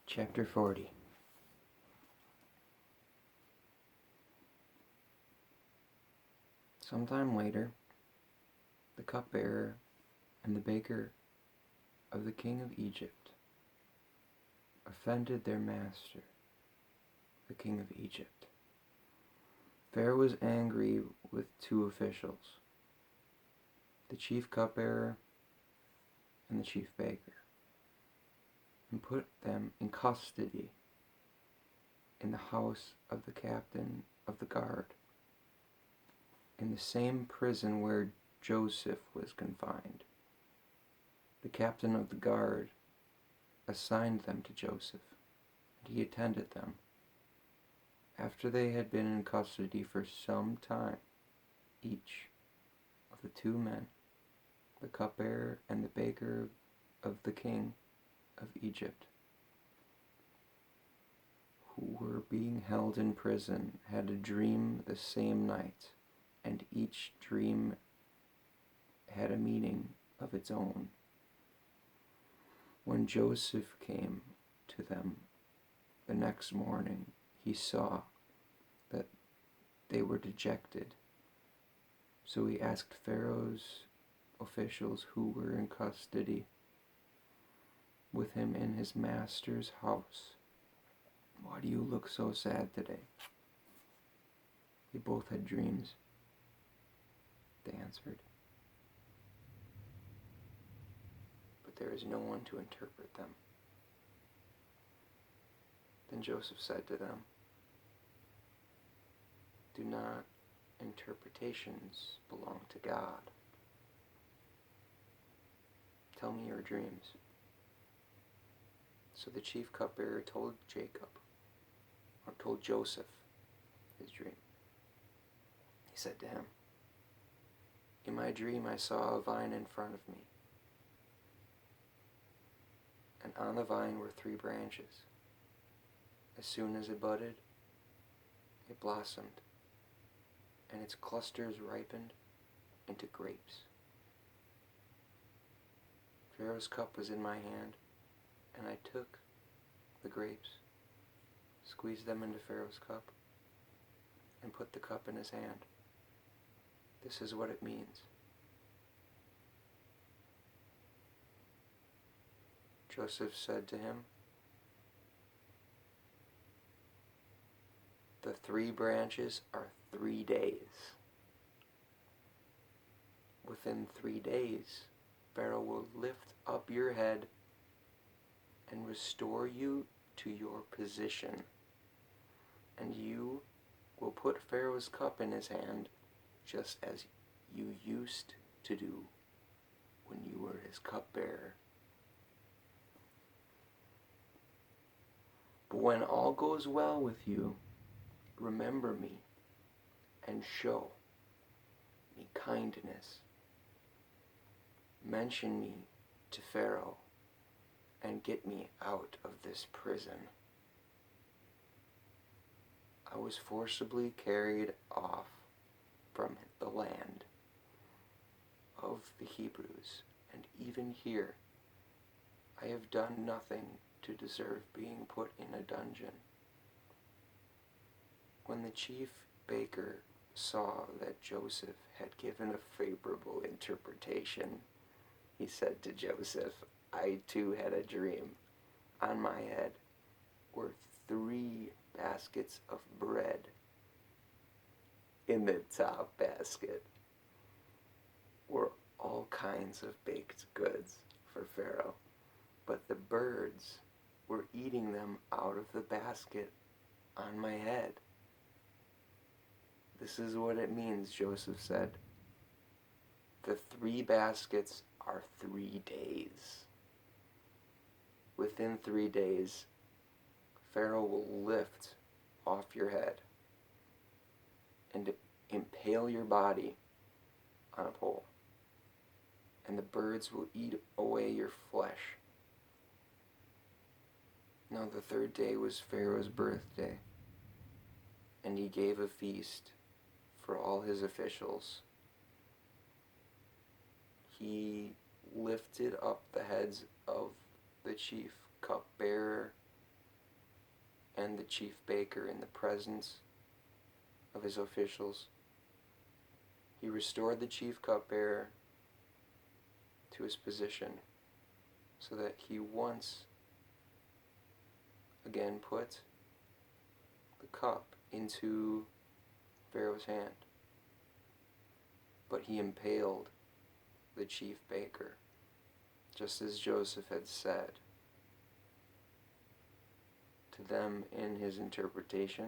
Chapter 40. Sometime later, the cupbearer and the baker of the king of Egypt offended their master, the king of Egypt. Pharaoh was angry with two officials, the chief cupbearer and the chief baker, and put them in custody in the house of the captain of the guard, in the same prison where Joseph was confined. The captain of the guard assigned them to Joseph, and he attended them. After they had been in custody for some time, each of the two men, the cupbearer and the baker of the king of Egypt, who were being held in prison, had a dream the same night, and each dream had a meaning of its own. When Joseph came to them the next morning, he saw that they were dejected. So he asked Pharaoh's officials who were in custody with him in his master's house, "Why do you look so sad today?" "We both had dreams," they answered, "but there is no one to interpret them." Then Joseph said to them, "Do not interpretations belong to God? Tell me your dreams." So the chief cupbearer told Joseph his dream. He said to him, "In my dream I saw a vine in front of me, and on the vine were 3 branches. As soon as it budded, it blossomed, and its clusters ripened into grapes. Pharaoh's cup was in my hand, and I took the grapes, squeezed them into Pharaoh's cup, and put the cup in his hand. This is what it means." Joseph said to him, "The 3 branches are 3 days. Within 3 days, Pharaoh will lift up your head and restore you to your position, and you will put Pharaoh's cup in his hand just as you used to do when you were his cupbearer. But when all goes well with you, remember me and show me kindness. Mention me to Pharaoh and get me out of this prison. I was forcibly carried off from the land of the Hebrews, and even here I have done nothing to deserve being put in a dungeon." When the chief baker saw that Joseph had given a favorable interpretation, he said to Joseph, "I too had a dream. On my head were 3 baskets of bread. In the top basket were all kinds of baked goods for Pharaoh, but the birds were eating them out of the basket on my head." "This is what it means," Joseph said. "The 3 baskets are 3 days. Within 3 days, Pharaoh will lift off your head and impale your body on a pole, and the birds will eat away your flesh." Now the 3rd day was Pharaoh's birthday, and he gave a feast for all his officials. He lifted up the heads of the chief cupbearer and the chief baker in the presence of his officials. He restored the chief cupbearer to his position so that he once again put the cup into Pharaoh's hand. But he impaled the chief baker, just as Joseph had said to them in his interpretation.